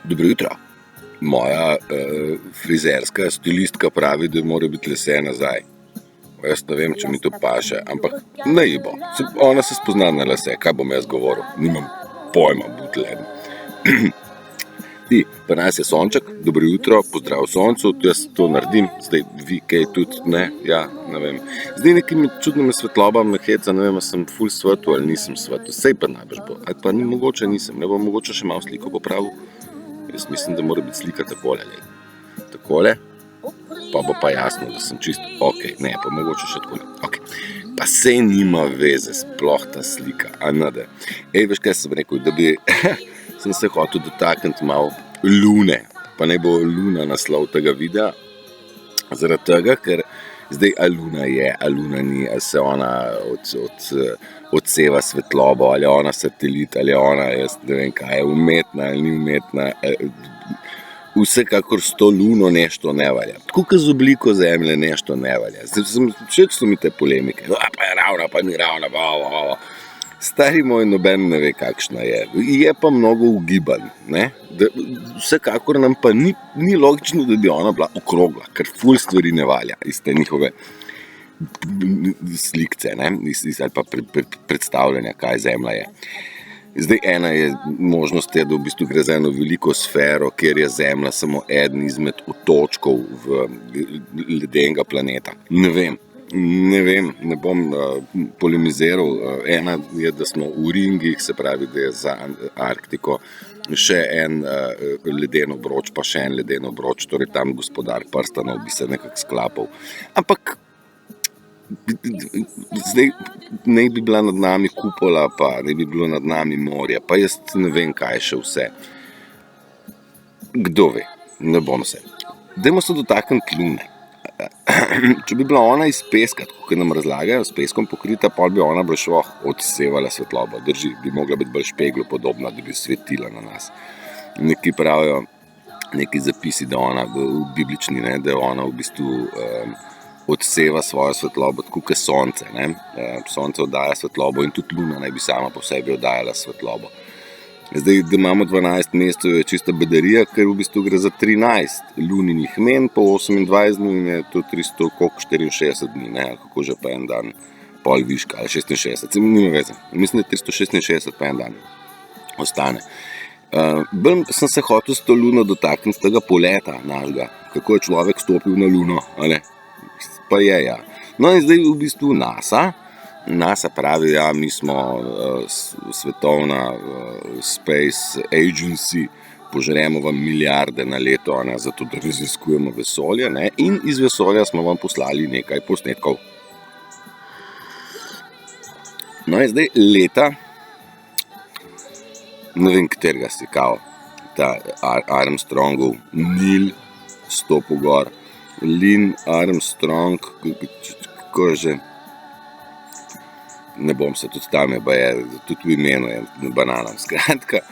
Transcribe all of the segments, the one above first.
Dobro jutro. Moja frizerska stilistka pravi, da mora biti lase nazaj. Jaz ne vem, če mi to paše, ampak ne ji bo. Ona se spozna na lase, kaj bom jaz govoril. Nimam pojma, butlen. Pri nas je sonček, dobro jutro, pozdrav soncu, jaz to naredim, zdaj vi kaj tudi, ne, ja, ne vem. Zdaj nekimi čudnimi svetlobami heca, ne vem, a sem ful svetu ali nisem svetu, sej pa najbrž bo, ali pa ni mogoče nisem, ne bom mogoče še malo sliko popravil. Jaz mislim, da mora biti slika takole, takole, pa bo pa jasno, da sem čist, ok, ne, pa mogoče še takole, ok. Pa sej nima veze, sploh ta slika, a nade. Veš kaj sem rekel, da bi, sem se hotel dotakniti malo lune, pa ne bo luna naslov tega videa, zaradi tega, ker zdaj a luna je, a luna ni, a se ona odseva svetlobo, ali je ona satelit, ali je ona, jaz ne vem kaj, je umetna ali ni umetna, vsekakor s to luno nešto ne valja. Tako kot z obliko zemlje nešto ne valja. Všeč so mi te polemike, pa je ravna, pa ni ravna, Stari moj, noben ne ve, kakšna je. Je pa mnogo ugibanj, ne? Vsekakor nam pa ni logično, da bi ona bila okrogla, ker ful stvari ne valja iz te njihove slikce, ne? Ali pa predstavljanja, kaj zemlja je. Zdaj ena je možnost, da v bistvu gre za eno veliko sfero, kjer je zemlja samo eden izmed otočkov v ledenega planeta. Ne vem, ne bom polemiziral. Ena je, da smo v ringih, se pravi, da je za Arktiko še en leden obroč, pa še en leden obroč, torej tam gospodar prstanov bi se nekako sklapal. Ampak zdaj ne bi bila nad nami kupola, pa ne bi bilo nad nami morje, pa jaz ne vem, kaj še vse. Kdo ve, ne bom se. Dajmo se dotakniti lune. Če bi bila ona iz peska, tako kot nam razlagajo, s peskom pokrita, pol bi ona bila odsevala svetlobo. Drži, bi mogla biti bolj špeglu podobna, da bi svetila na nas. Neki pravijo, neki zapisi, da ona v biblični, ne, da ona v bistvu odseva svojo svetlobo, tako kot sonce, ne. Sonce oddaja svetlobo in tudi luna naj bi sama po sebi oddajala svetlobo. Zdaj, da imamo 12 mesecev, je čista bedarija, ker v bistvu gre za 13 luninih men, po 28 dni in je to 364 dni, ne, kako že pa en dan, pol viška, ali 66, nima veze, mislim, da 366 pa en dan ostane. Bolj sem se hotel s to luno dotakniti z tega poleta našega, kako je človek stopil na luno, ali, pa je, ja. No in zdaj v bistvu NASA pravi, ja, mi smo svetovna Space Agency, požremo vam milijarde na leto, ne, zato da raziskujemo vesolje, ne, in iz vesolja smo vam poslali nekaj posnetkov. No in zdaj leta, ne vem, katerega si kao, ta Armstrongov Neil stopil gor, Lynn Armstrong, kako je že, ne bom se, tudi tam je, tudi v imenu je banana, skratka,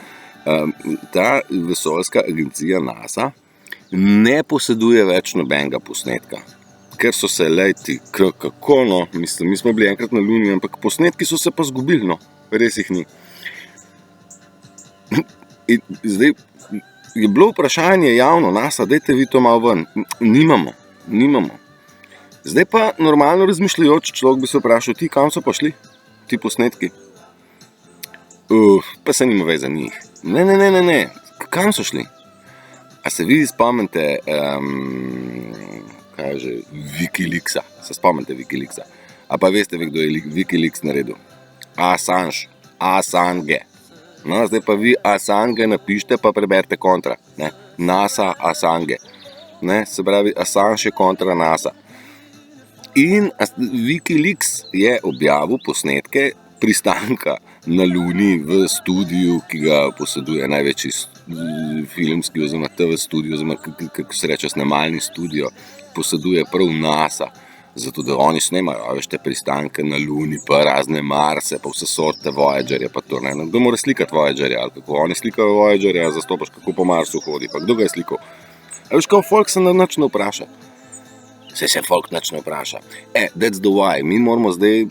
ta vesoljska agencija NASA ne poseduje več nobenega posnetka, ker so se lejti, kako no, mislim, mi smo bili enkrat na luni, ampak posnetki so se pa zgubili, no, res jih ni. In zdaj je bilo vprašanje javno, NASA, dajte vi to malo ven, nimamo. Zdaj pa normalno razmišljajoč človek bi se vprašal, ti kam so pa šli, ti posnetki? Pa se nima veze njih. Ne, kam so šli? A se vi spomnite, kaj je že, Wikileaksa, se spomnite Wikileaksa? A pa veste vi, kdo je Wikileaks naredil? Assange. No, zdaj pa vi Assange napište, pa preberite kontra, ne, NASA Assange. Ne, se pravi, Assange je kontra NASA. In Wikileaks je objavil posnetke pristanka na luni v studiu, ki ga poseduje največji filmski oziroma TV studio, oziroma kako se reče, snemalni studio, poseduje prav NASA, zato da oni snemajo, veš, te pristanke na luni, pa razne Marse, pa vse sorte Voyagerja, pa to, ne, kdo mora slikati Voyagerja, ali kako oni slikajo Voyagerja, zastopaš, kako po Marsu hodi, pa kdo ga je slikal? A veš, kao folk se nič ne vpraša. Se folk nič ne vpraša. That's the why. Mi moramo zdaj,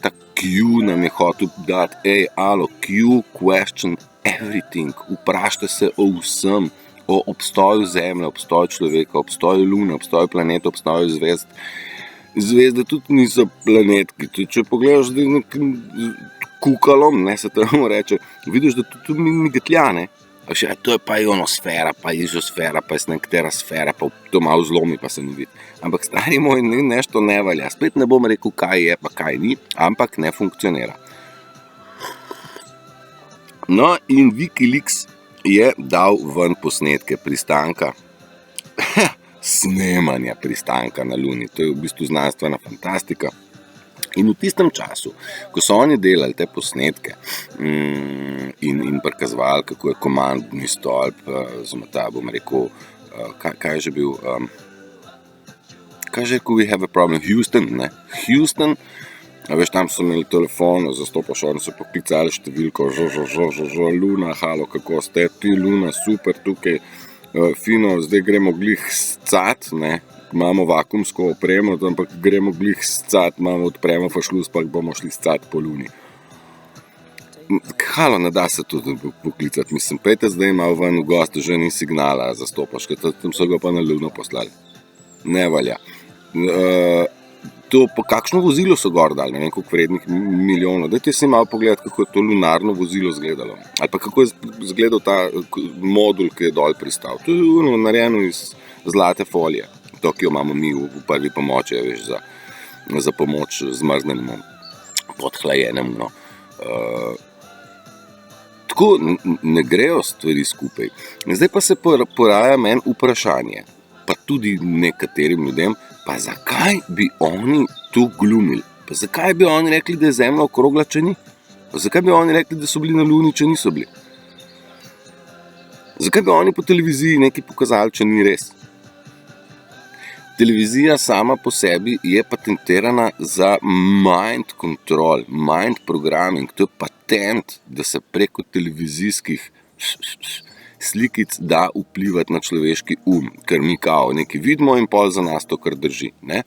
ta Q nam je hotel dati, alo, Q question everything, vprašajte se o vsem, o obstoju Zemlje, obstoju človeka, obstoju Lune, obstoju planeta, obstoju zvezd. Zvezde tudi niso planetki. Če pogledaš zdaj nekim kukalom, se temu reče, vidiš, da tudi migatlja, ne. To je pa ionosfera, pa izosfera, pa je nekatera sfera, pa to malo zlomi, pa se ne vidi. Ampak stari moj, nešto ne velja. Spet ne bom rekel, kaj je, pa kaj ni, ampak ne funkcionira. No, in Wikileaks je dal ven posnetke pristanka, snemanja pristanka na Luni. To je v bistvu znanstvena fantastika. In v tistem času, ko so oni delali te posnetke in prikazovali, kako je komandni stolp, bom rekel, kaj je že bil, we have a problem, Houston, ne? Houston, veš, tam so imeli telefon, zastopaš, oni so poklicali številko, Luna, halo, kako ste, ti Luna, super, tukaj, fino, zdaj gremo glih scat, ne? Imamo vakuumsko opremo, ampak gremo glih scat, odpremo fašlus, pa bomo šli scat po Luni. Halo, ne da se tudi poklicati, mislim, pejte zdaj malo ven v gostu, že ni signala, zastopaš, ker tam so ga pa na Luno poslali. Ne velja. Po kakšno vozilo so gor dali, ne vem, koliko vrednih milijonov. Dajte si malo pogledati, kako je to lunarno vozilo izgledalo. Ali pa kako je izgledal ta modul, ki je dol pristal. To je narejeno iz zlate folije. To, ki jo imamo mi v prvi pomoči, veš, za pomoč zmrznenemu, podhlajenemu, no. Tako ne grejo stvari skupaj. Zdaj pa se poraja meni vprašanje, pa tudi nekaterim ljudem, pa zakaj bi oni to glumili? Pa zakaj bi oni rekli, da je Zemlja okrogla, če ni? Pa zakaj bi oni rekli, da so bili na Luni, če niso bili? Zakaj bi oni po televiziji nekaj pokazali, če ni res? Televizija sama po sebi je patentirana za mind control, mind programming. To je patent, da se preko televizijskih slikic da vplivati na človeški ker mi kao nekaj vidimo in pol za nas to, kar drži. Ne?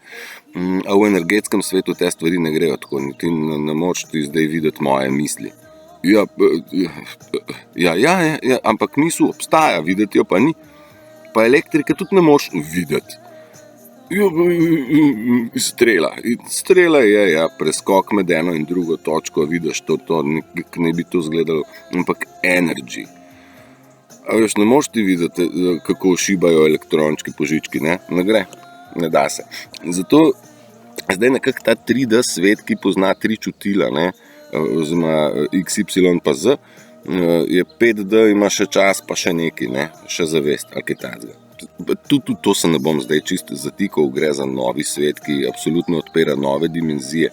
A v energetskem svetu te stvari ne grejo tako, ti ne moč ti zdaj videti moje misli. Ja, ampak misel obstaja, videti jo pa ni. Pa elektrike tudi ne moš videti. Strela je, preskok med eno in drugo točko, vidiš to, ne bi to izgledalo, ampak energy. A veš, ne moš ti videti, kako šibajo elektrončki po žički, ne gre, ne da se. Zato zdaj nekako ta 3D svet, ki pozna 3 čutila, ne, oziroma X, Y pa Z, je 5D, ima še čas, pa še nekaj, ne, še zavest, ali kaj takega. Tudi to se ne bom zdaj čisto zatikal, gre za novi svet, ki absolutno odpira nove dimenzije,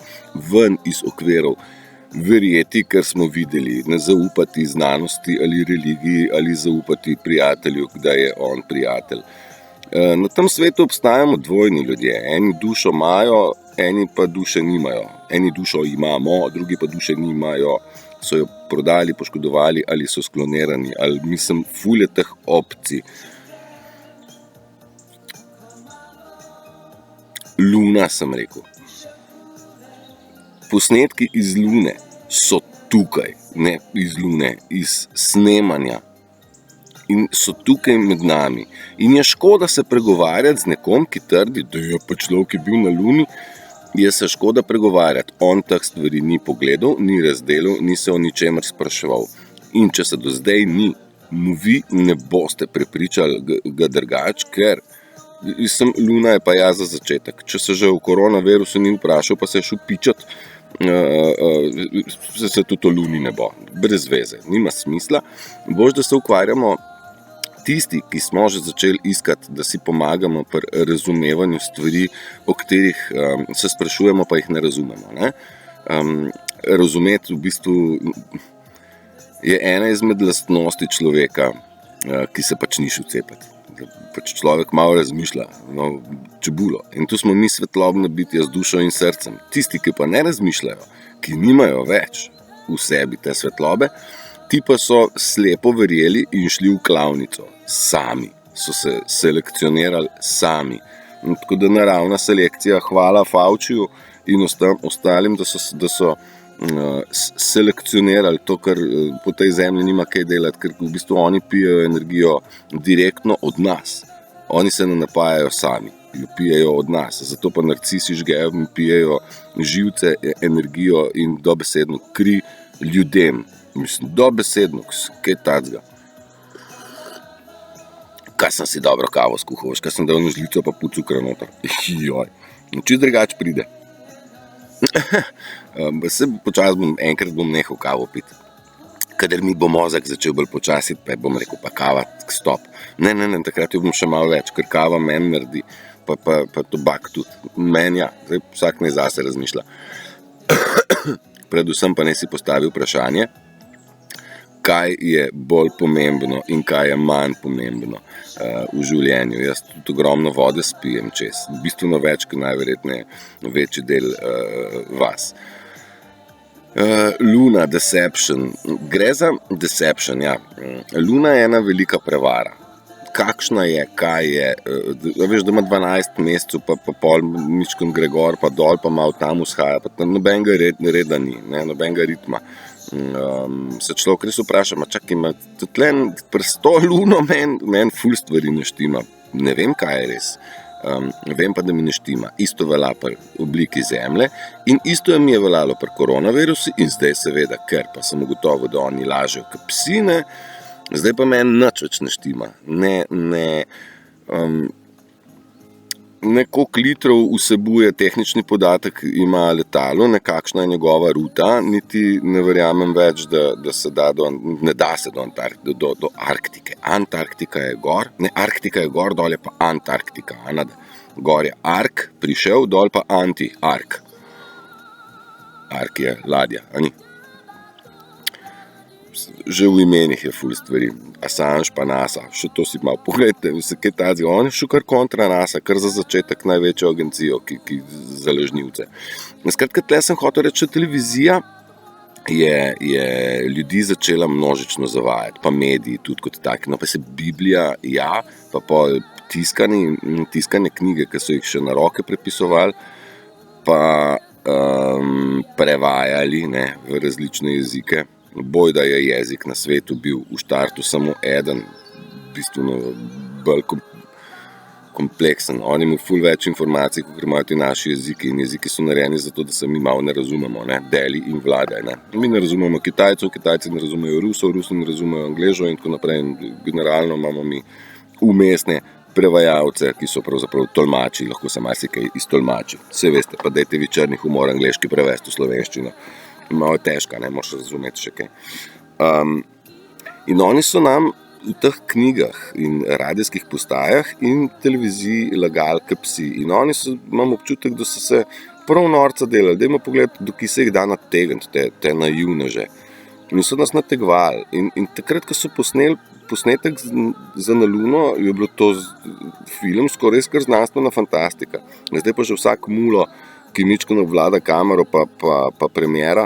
ven iz okvirov verjeti, kar smo videli, ne zaupati znanosti ali religiji, ali zaupati prijatelju, da je on prijatelj. Na tem svetu obstajamo dvojni ljudje, eni dušo imajo, eni pa duše nimajo. Eni dušo imamo, drugi pa duše nimajo, so jo prodali, poškodovali ali so sklonirani, ali mislim, ful je teh opcij. Luna, sem rekel. Posnetki iz Lune so tukaj, ne iz Lune, iz snemanja. In so tukaj med nami. In je škoda se pregovarjati z nekom, ki trdi, da je pa človek, ki bil na Luni, je se škoda pregovarjati. On teh stvari ni pogledal, ni razdelil, ni se o ničemer spraševal. In če se do zdaj ni, mu vi ne boste prepričali ga drugače, ker Luna je pa ja za začetek. Če se že v koronavirusu ni vprašal, pa se je šel pičat, se tudi o Luni ne bo. Brez veze, nima smisla. Boš, da se ukvarjamo tisti, ki smo že začeli iskati, da si pomagamo pri razumevanju stvari, o katerih se sprašujemo, pa jih ne razumemo. Ne? Razumeti v bistvu je ena izmed lastnosti človeka, ki se pač ni šel cepati. Pač človek malo razmišlja, čebulo. In tu smo mi svetlobne bitja z dušo in srcem. Tisti, ki pa ne razmišljajo, ki nimajo več v sebi te svetlobe, ti pa so slepo verjeli in šli v klavnico. Sami so se selekcionirali sami. Tako da naravna selekcija, hvala Fauciju in ostalim, da so selekcionirali to, kar po tej zemlji nima kaj delati, ker v bistvu oni pijejo energijo direktno od nas. Oni se ne napajajo sami, jo pijejo od nas, zato pa narcisi žgejo in pijejo živce, energijo in dobesedno kri ljudem. Mislim, dobesedno, kaj tacga. Kaj sem si dobro kavo skuhal, kaj sem dal na žlico pa pol cukra noter. Joj, čist drugače pride. Enkrat bom nehal kavo piti. Kadar mi bo mozak začel bolj počasi, pa bom rekel, pa kava, stop. Ne, takrat jo bom še malo več, ker kava meni naredi, pa tobak tudi. Meni ja, zdaj vsak naj zase razmišlja. Predvsem pa naj si postavi vprašanje, kaj je bolj pomembno in kaj je manj pomembno v življenju. Jaz tudi ogromno vode spijem čez, bistveno več, kot najverjetneje večji del vas. Luna, deception. Gre za deception, ja. Luna je ena velika prevara. Kakšna je, kaj je, veš, da ima 12 mesecev, pa pol mičkon gre gor, pa dol, pa malo tam vzhaja, pa nobenega reda ni, ne, nobenega ritma. Se človek res vpraša, čakaj, pri 100 luno meni ful stvari ne štima. Ne vem, kaj je res. Vem pa, da mi ne štima. Isto velja pri obliki zemlje in isto mi je veljalo pri koronavirusu in zdaj seveda, ker pa sem ugotovil, da oni lažejo kot psi, ne, zdaj pa meni nič več ne štima. Ne koliko litrov vsebuje tehnični podatek ima letalo, nekakšna je njegova ruta, niti ne verjamem več, da se da ne da se do Arktike. Antarktika je gor, ne, Arktika je gor, dol je pa Antarktika. Gor je Ark, prišel, dol pa Anti-Ark. Ark je ladja, a ni? Že v imenih je ful stvari. Assange pa NASA, še to si malo pogledajte, kaj tazga. On je šel kar kontra NASA, kar za začetek največjo agencijo, ki za lažnivce. Skratka, tle sem hotel reči, televizija je ljudi začela množično zavajati, pa mediji tudi kot tak. No pa se Biblija, ja, pa tiskane knjige, ki so jih še na roke prepisovali, pa prevajali, ne, v različne jezike. Boj, da je jezik na svetu bil v štartu samo eden, bistveno bolj kompleksen. Oni imajo ful več informacij, kot imajo ti naši jeziki in jeziki so narejeni zato, da se mi malo ne razumemo, ne, deli in vladaj, ne. Mi ne razumemo Kitajcev, Kitajci ne razumejo Rusov, Rusi ne razumejo Angležov in tako naprej. Generalno imamo mi umestne prevajalce, ki so pravzaprav tolmači, lahko se marsikaj iztolmači. Saj veste, pa dajte vi črni humor angleški prevesti v slovenščino. Malo je težka, ne, moraš razumeti še kaj. In oni so nam v teh knjigah in radijskih postajah in televiziji lagali kot psi. In oni imam občutek, da so se prav norca delali. Dajmo pogledati, do ki se jih da nategniti, te naivneže. In so nas nategvali. In takrat, ko so posnetek za na Luno, je bilo to filmsko res kar znanstvena fantastika. Zdaj pa že vsak mulo, ki mičko obvlada kamero pa premiera,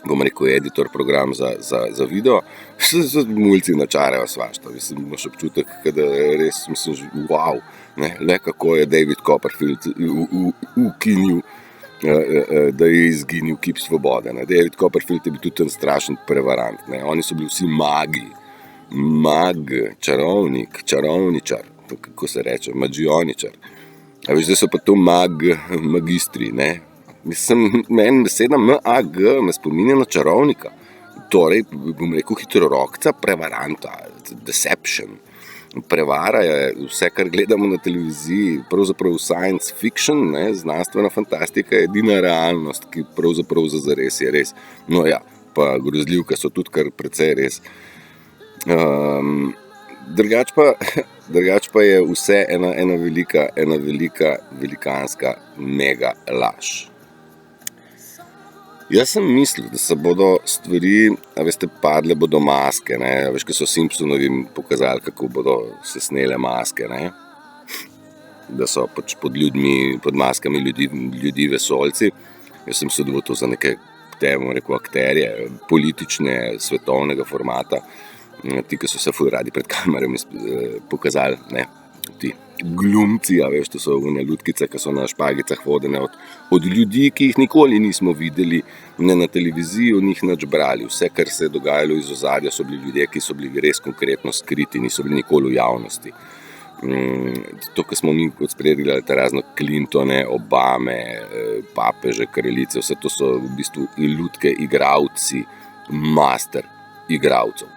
bom rekel, editor program za video, se mulci načarajo svašta. Mislim, imaš občutek, da res, mislim, wow, ne, le kako je David Copperfield ukinil, da je izginil kip svobode. Ne. David Copperfield je bil tudi ten strašen prevarant. Ne. Oni so bili vsi magi. Mag, čarovnik, čarovničar, kako se reče, magioničar. A veš, zdaj so pa to magistri, ne. Mislim, meni beseda mag me spominja na čarovnika. Torej, bom rekel, hitrorokca, prevaranta, deception. Prevara je vse, kar gledamo na televiziji, pravzaprav science fiction, ne, znanstvena fantastika je edina realnost, ki pravzaprav zares je res. No ja, pa grozljivke so tudi kar precej res. Drugač pa je vse ena velika, velikanska mega laž. Jaz sem mislil, da se bodo stvari, a veste, padle bodo maske, ne, a veš, ko so Simpsonovim pokazali, kako bodo se snele maske, ne, da so pač pod maskami ljudi vesoljci. Jaz sem se dobil to za neke, temu rekel, akterje, politične, svetovnega formata, ti, ki so se ful radi pred kamerami pokazali, ne, ti glumci, a veš, to so one lutkice, ki so na špagicah vodene od ljudi, ki jih nikoli nismo videli, ne na televiziji, o njih nič brali. Vse, kar se je dogajalo iz ozadja, so bili ljudje, ki so bili res konkretno skriti, niso bili nikoli v javnosti. To, kar smo mi kot sprejeli, te razno Clintone, Obame, papeže, kraljice, vse to so v bistvu lutke igravci, master igravcev.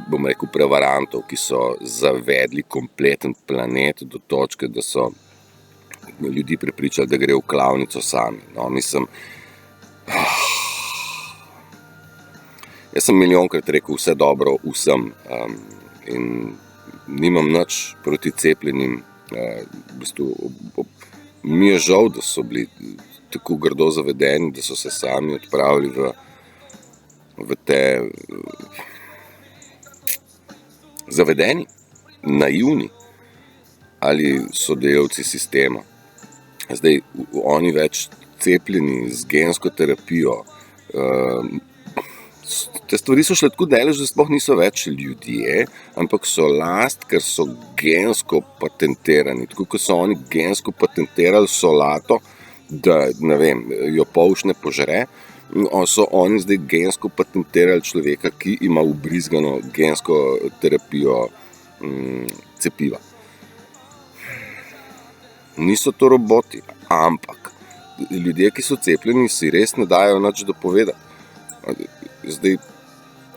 Bom rekel prevarantov, ki so zavedli kompleten planet do točke, da so ljudi prepričali, da gre v klavnico sami. No, mislim, jaz sem milijonkrat rekel vse dobro vsem in nimam nič proti cepljenim. V bistvu, mi je žal, da so bili tako grdo zavedeni, da so se sami odpravili v te zavedeni, naivni ali sodelavci sistema. Zdaj, oni več cepljeni z gensko terapijo, te stvari so šle tako daleč, da sploh niso več ljudje, ampak so last, ker so gensko patentirani. Tako, ko so oni gensko patentirali solato, da, ne vem, jo polš ne požre, so oni zdaj gensko patentirali človeka, ki ima ubrizgano gensko terapijo cepiva. Niso to roboti, ampak ljudje, ki so cepljeni, si res ne dajo nič dopovedati. Zdaj,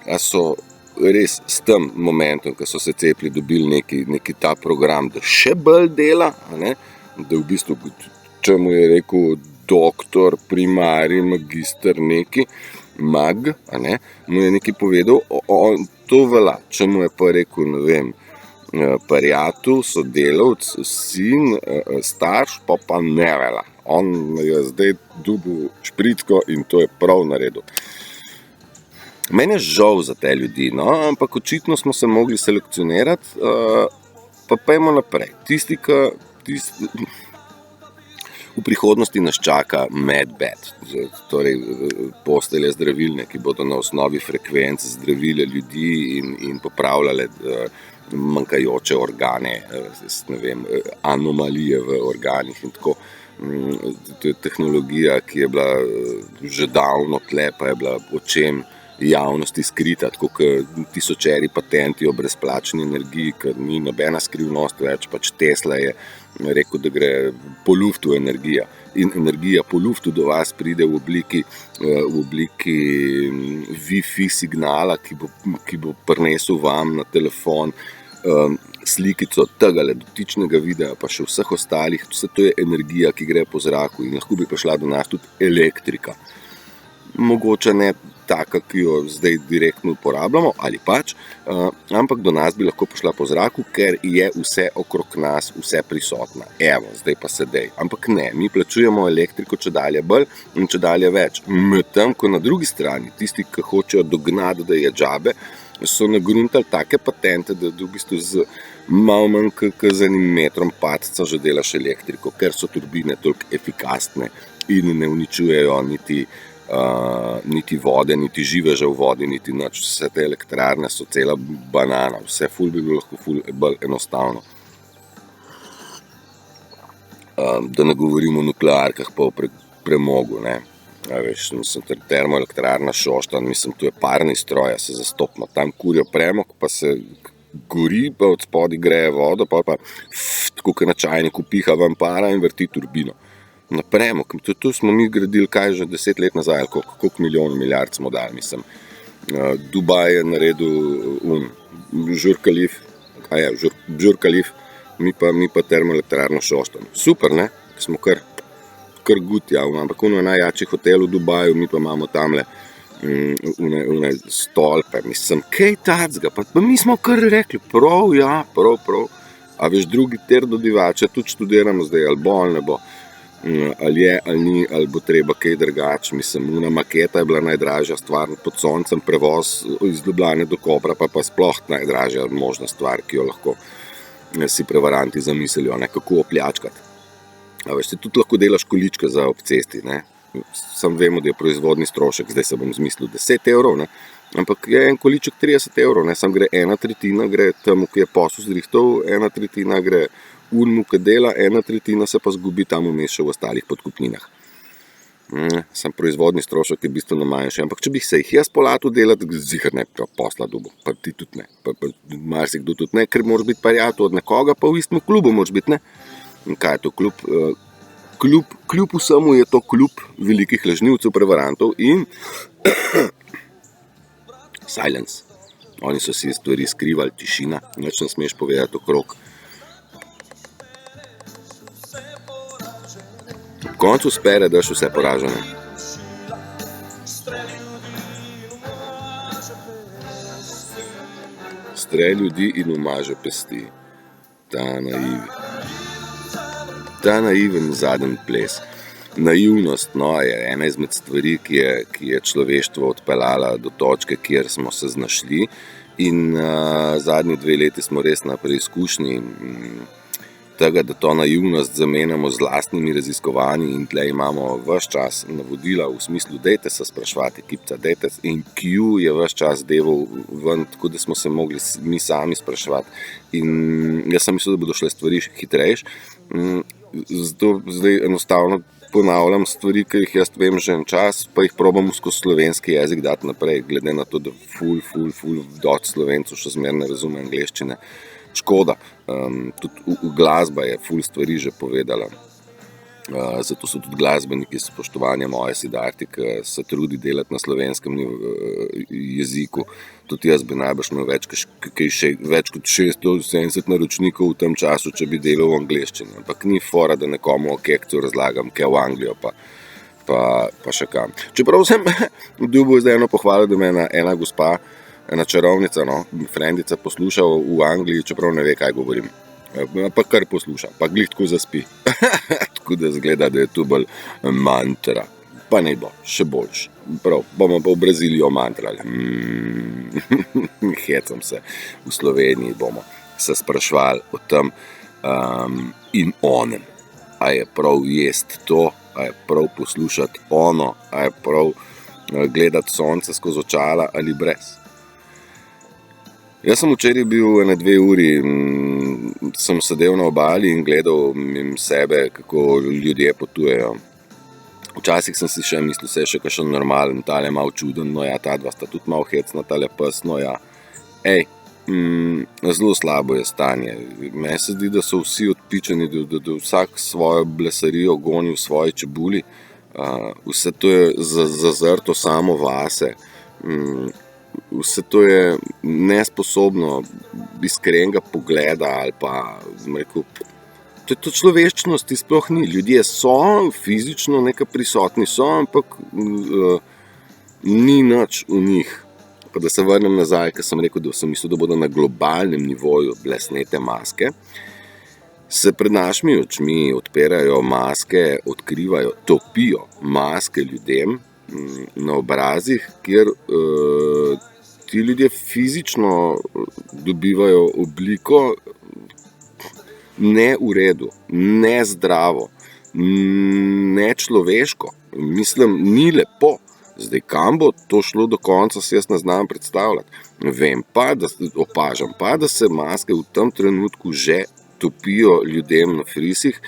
a so res s tem momentom, ko so se cepili, dobili neki ta program, da še bolj dela, ne? Da v bistvu, če mu je rekel doktor, primarij, magister, neki mag, ne? Mu je nekaj povedal, to velja, če mu je pa rekel, ne vem, prijatelj, sodelavc, sin, starš, pa ne velja. On je zdaj dobil špricko in to je prav naredil. Meni je žal za te ljudi, no, ampak očitno smo se mogli selekcionirati, pa pojmo naprej. V prihodnosti nas čaka medbed, torej postelje zdravilne, ki bodo na osnovi frekvenc zdravile ljudi in popravljale manjkajoče organe, ne vem, anomalije v organih in tako. To je tehnologija, ki je bila že davno tle, pa je bila očem javnosti skrita, tako kot tisočeri patenti o brezplačni energiji, ker ni nobena skrivnost več, pač Tesla je rekel, da gre po luftu energija. In energija po luftu do vas pride v obliki Wi-Fi signala, ki bo prinesel vam na telefon slikico tegale dotičnega videa, pa še vseh ostalih. Vse to je energija, ki gre po zraku in lahko bi prišla do nas tudi elektrika. Mogoče ne taka, ki jo zdaj direktno uporabljamo, ali pač, ampak do nas bi lahko prišla po zraku, ker je vse okrog nas, vse prisotna. Evo, zdaj pa sedaj. Ampak ne, mi plačujemo elektriko čedalje bolj in čedalje več. Medtem, ko na drugi strani, tisti, ki hočejo dognati, da je džabe, so nagruntali take patente, da v bistvu z malo manj kot z enim metrom padca že delaš elektriko, ker so turbine toliko efikasne in ne uničujejo niti vode, niti živeža v vodi, niti nič. Vse te elektrarne so cela banana, vse ful bi bilo lahko ful bolj enostavno. Da ne govorimo o nuklearkah pa o premogu, ne. Ja, veš, mislim, termoelektrarna Šoštanj, mislim, tu je parni stroj, se zastopno. Tam kurijo premog, pa se gori, pa od spodaj greje vodo, pa tako kot na čajniku piha vam para in vrti turbino. Na premog, tu smo mi gradili kaj že 10 let nazaj, ali koliko milijonov, milijard smo dali, mislim. Dubaj je naredil Burj Khalif, mi pa termoelektrarno Šoštanj. Super, ne? Smo kar gut, ja, ampak ono je najjačji hotel v Dubaju, mi pa imamo tamle une stolpe, mislim, kaj tacga, pa mi smo kar rekli, prav, ja, prav. A veš, drugi trdodivače tudi študiramo zdaj, ali bo, ali ne bo. Ali je, ali ni, ali bo treba kaj drugač. Mislim, una maketa je bila najdražja stvar pod soncem, prevoz iz Ljubljane do Kopra pa sploh najdražja možna stvar, ki jo lahko si prevaranti zamislijo, ne, kako opljačkati. A veš, ti tudi lahko delaš količke za ob cesti, ne. Sam vemo, da je proizvodni strošek, zdaj se bom zmislil 10 evrov, ne, Ampak je en količek 30 €, ne, sam gre 1/3 gre temu, ki je posel zrihtal, 1/3 gre unmu, ki dela, 1/3 se pa zgubi tam vmes še v ostalih podkupninah. Sam proizvodni strošek je bistveno manjši, ampak če bi se jih jaz polatil delati, ziher ne bi posla dobil, pa ti tudi ne, pa marsikdo tudi ne, ker moraš biti prijatelj od nekoga, pa v istem klubu moraš biti, ne. In kaj je to klub? Kljub vsemu je to klub velikih lažnivcev, prevarantov in silence. Oni so si stvari skrivali, tišina, nič ne smeš povedati okrog. Ob koncu spere, daš vse poražene. Stre ljudi in umaže pesti. Ta naiven zadnji ples. Naivnost, no, je ena izmed stvari, ki je človeštvo odpeljala do točke, kjer smo se znašli, in zadnji 2 leti smo res na preizkušnji tega, da to naivnost zamenjamo z lastnimi raziskovanji, in tle imamo ves čas navodila v smislu, dajte se spraševati, ekipca, dajte, in Q je ves čas deval ven, tako da smo se mogli mi sami spraševati. In jaz sem mislil, da bodo šle stvari hitrejš, zato zdaj enostavno ponavljam stvari, ki jih jaz vem že en čas, pa jih probam skozi slovenski jezik dati naprej, glede na to, da dosti Slovencev še zmeraj ne razume angleščine. Škoda, tudi glasba je ful stvari že povedala, zato so tudi glasbeniki, spoštovanje moje Siddharti, ki se trudi delati na slovenskem jeziku. Tudi jaz bi najbrž imel več kot 670 naročnikov v tem času, če bi delal v angleščini, ampak ni fora, da nekomu o kekcu razlagam, kaj v Anglijo pa še kam. Čeprav sem dobil zdaj eno pohvalo, da me ena gospa, ena čarovnica, no, frendica posluša v Angliji, čeprav ne ve, kaj govorim. Pa kar posluša, pa glih tako zaspi. Tako da zgleda, da je to bolj mantra. Pa ne bo, še boljš. Prav, bomo pa v Brazilijo mantrali. Hecam se. V Sloveniji bomo se sprašvali o tem in onem. A je prav jest to, a je prav poslušati ono, a je prav gledati sonce skozi očala ali brez. Jaz sem včeraj bil 1-2 uri, sem sedel na obali in gledal mimo sebe, kako ljudje potujejo. Včasih sem si še mislil, se je še kakšen normalen, tale malo čuden, no ja, ta dva sta tudi malo hecna, tale pes, no ja. Zelo slabo je stanje. Meni se zdi, da so vsi odpičeni, da vsak svojo blesarijo goni v svoji čebuli. Vse to je zazrto samo vase. Vse to je nesposobno iskrenega pogleda ali pa, rekel, to človeščnosti sploh ni. Ljudje so fizično nekaj prisotni, so, ampak ni nič v njih. Pa da se vrnem nazaj, ker sem rekel, da sem mislil, da bodo na globalnem nivoju bile snete maske. Se pred našimi očmi odpirajo maske, odkrivajo, topijo maske ljudem na obrazih, kjer ti ljudje fizično dobivajo obliko ne v redu, ne zdravo, ne človeško. Mislim, ni lepo. Zdaj, kam bo to šlo do konca, se jaz ne znam predstavljati. Vem pa, opažam pa, da se maske v tem trenutku že topijo ljudem na frisih.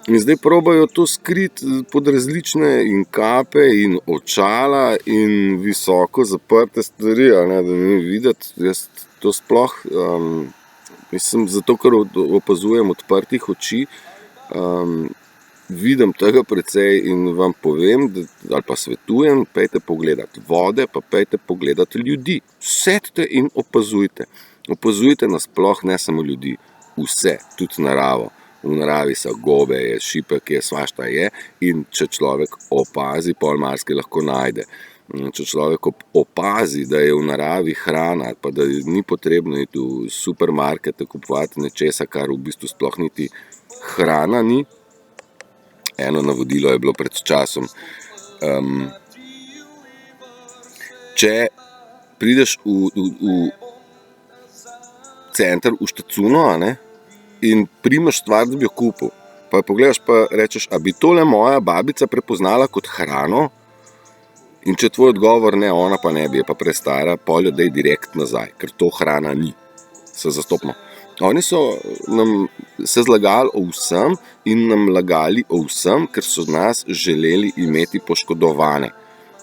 In zdaj probajo to skriti pod različne in kape in očala in visoko zaprte stvari, da ne videti. Jaz to sploh, mislim, zato ker opazujem odprtih oči, vidim tega precej in vam povem, ali pa svetujem, pejte pogledati vode, pa pejte pogledati ljudi. Sedite in opazujte. Opazujte nasploh, ne samo ljudi, vse, tudi naravo. V naravi so gobe, je šipek, je svašta je, in če človek opazi, pol marsikaj lahko najde. Če človek opazi, da je v naravi hrana, pa da ni potrebno iti v supermarkete kupovati nečesa, kar v bistvu sploh niti hrana ni. Eno navodilo je bilo pred časom. Če prideš v center v Štacuno, in primaš stvar, da bi jo kupil, pa jo pogledaš pa rečeš, a bi tole moja babica prepoznala kot hrano, In če tvoj odgovor ne, ona pa ne bi, je pa prestara, pol jo daj direkt nazaj, ker to hrana ni. Se zastopimo. Oni so nam se zlagali o vsem in nam lagali o vsem, ker so nas želeli imeti poškodovane.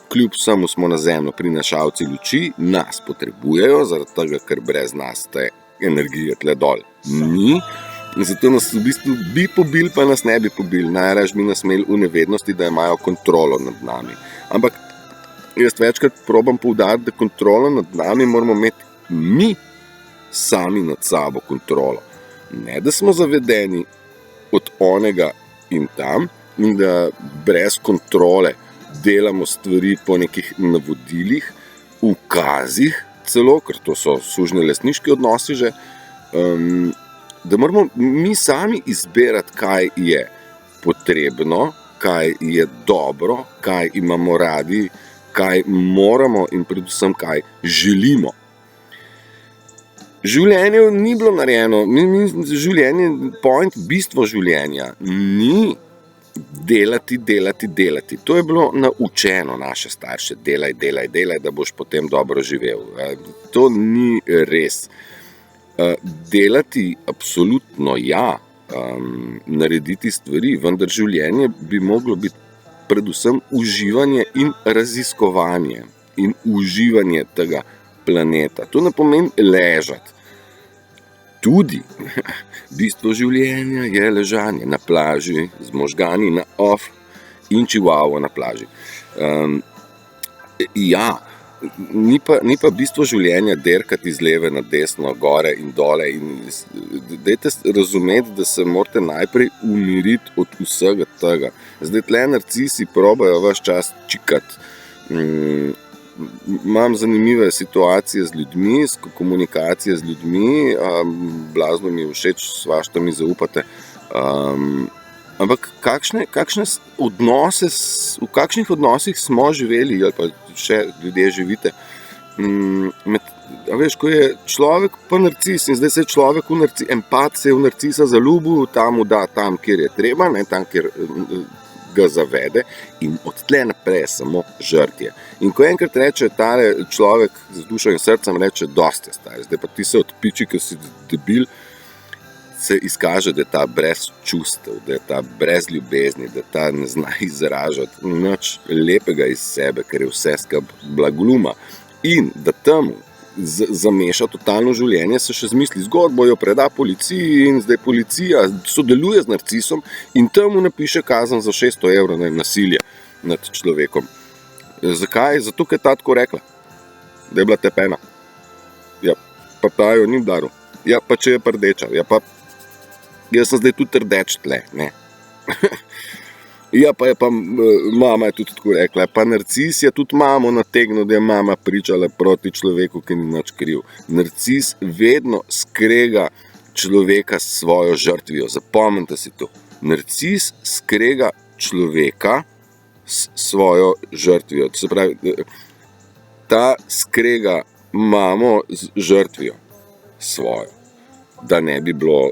Kljub vsemu smo na zemljo prinašalci luči, nas potrebujejo, zaradi tega, ker brez nas te energije tle dol ni. Zato nas v bistvu bi pobili, pa nas ne bi pobili. Najraž bi nas imeli v nevednosti, da imajo kontrolo nad nami. Ampak jaz večkrat probam poudariti, da kontrolo nad nami moramo imeti mi sami nad sabo kontrolo. Ne, da smo zavedeni od onega in tam in da brez kontrole delamo stvari po nekih navodilih, ukazih celo, ker to so sužnjelastniški odnosi že, da moramo mi sami izbirati, kaj je potrebno, kaj je dobro, kaj imamo radi, kaj moramo in predvsem kaj želimo. Življenje ni bilo narejeno, življenje, bistvo življenja ni delati. To je bilo naučeno naše starše, delaj, da boš potem dobro živel. To ni res. Delati absolutno ja, narediti stvari, vendar življenje bi moglo biti predvsem uživanje in raziskovanje in uživanje tega planeta. To ne pomeni ležati. Tudi bistvo življenja je ležanje na plaži, z možgani na off in čivavo na plaži. Ni pa bistvo življenja derkati iz leve na desno, gore in dole. Dajte razumeti, da se morate najprej umiriti od vsega tega. Zdaj tle narcisi probajo ves čas čikati. Imam zanimive situacije z ljudmi, komunikacije z ljudmi, blazno mi je všeč, svašta mi zaupate. Ampak kakšne odnose, v kakšnih odnosih smo živeli, ali pa še ljudje živite, ko je človek pa narcis in zdaj se je človek empat se je v narcisa zaljubil, tam mu da tam, kjer je treba, ne, tam, kjer ga zavede in od tle naprej je samo žrtje. In ko enkrat reče tale človek z dušo in srcem, reče, dosti je star, zdaj pa ti se odpiči, ker si debil, se izkaže, da je ta brez čustev, da je ta brez ljubezni, da ta ne zna izražati nič lepega iz sebe, ker je vse skup blagoljuma. In da temu zameša totalno življenje, se še zmisli zgodbo, jo preda policiji in zdaj policija sodeluje z narcisom in temu napiše kazen za 600 evrov nasilje nad človekom. Zakaj? Zato, ker je ta tako rekla, da je bila tepena. Ja, pa ta jo ni udaril. Ja, pa če je pa rdeča. Ja, pa jaz sem zdaj tudi rdeč tle, ne. Ja, pa je pa mama je tudi tako rekla, pa narcis je tudi mamo nategnil, da je mama pričala proti človeku, ki ni nič kriv. Narcis vedno skrega človeka s svojo žrtvijo, zapomnite si to. Narcis skrega človeka s svojo žrtvijo. To se pravi, ta skrega mamo z žrtvijo svojo, da ne bi bilo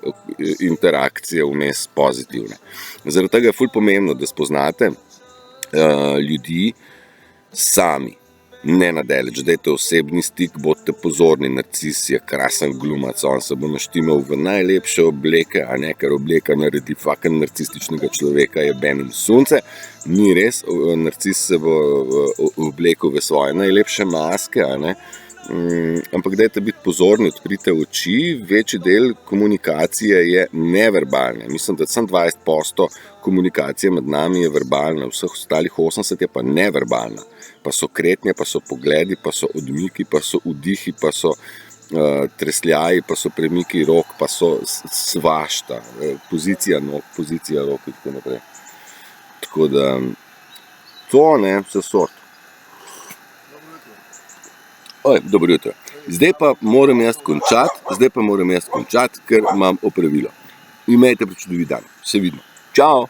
interakcije vmes pozitivne. Zaradi tega je ful pomembno, da spoznate ljudi sami, ne nadaleč. Dajte osebni stik, bodite pozorni, narcis je krasen glumac, on se bo naštimal v najlepše obleke, a ne, ker obleka naredi fucking narcističnega človeka, je benim sunce. Ni res, narcis se bo oblekel v svoje najlepše maske, a ne. Ampak dajte biti pozorni, odprite oči, večji del komunikacije je neverbalne. Mislim, da samo 20% komunikacije med nami je verbalna, vseh ostalih 80% je pa neverbalna. Pa so kretnje, pa so pogledi, pa so odmiki, pa so vdihi, pa so tresljaji, pa so premiki rok, pa so svašta, pozicija nog, pozicija rok in tako naprej. Tako da, to ne, vse sort. Dobro jutro. Zdaj pa moram jaz končati, ker imam opravilo. Imejte prečudovit dan. Se vidimo. Čau!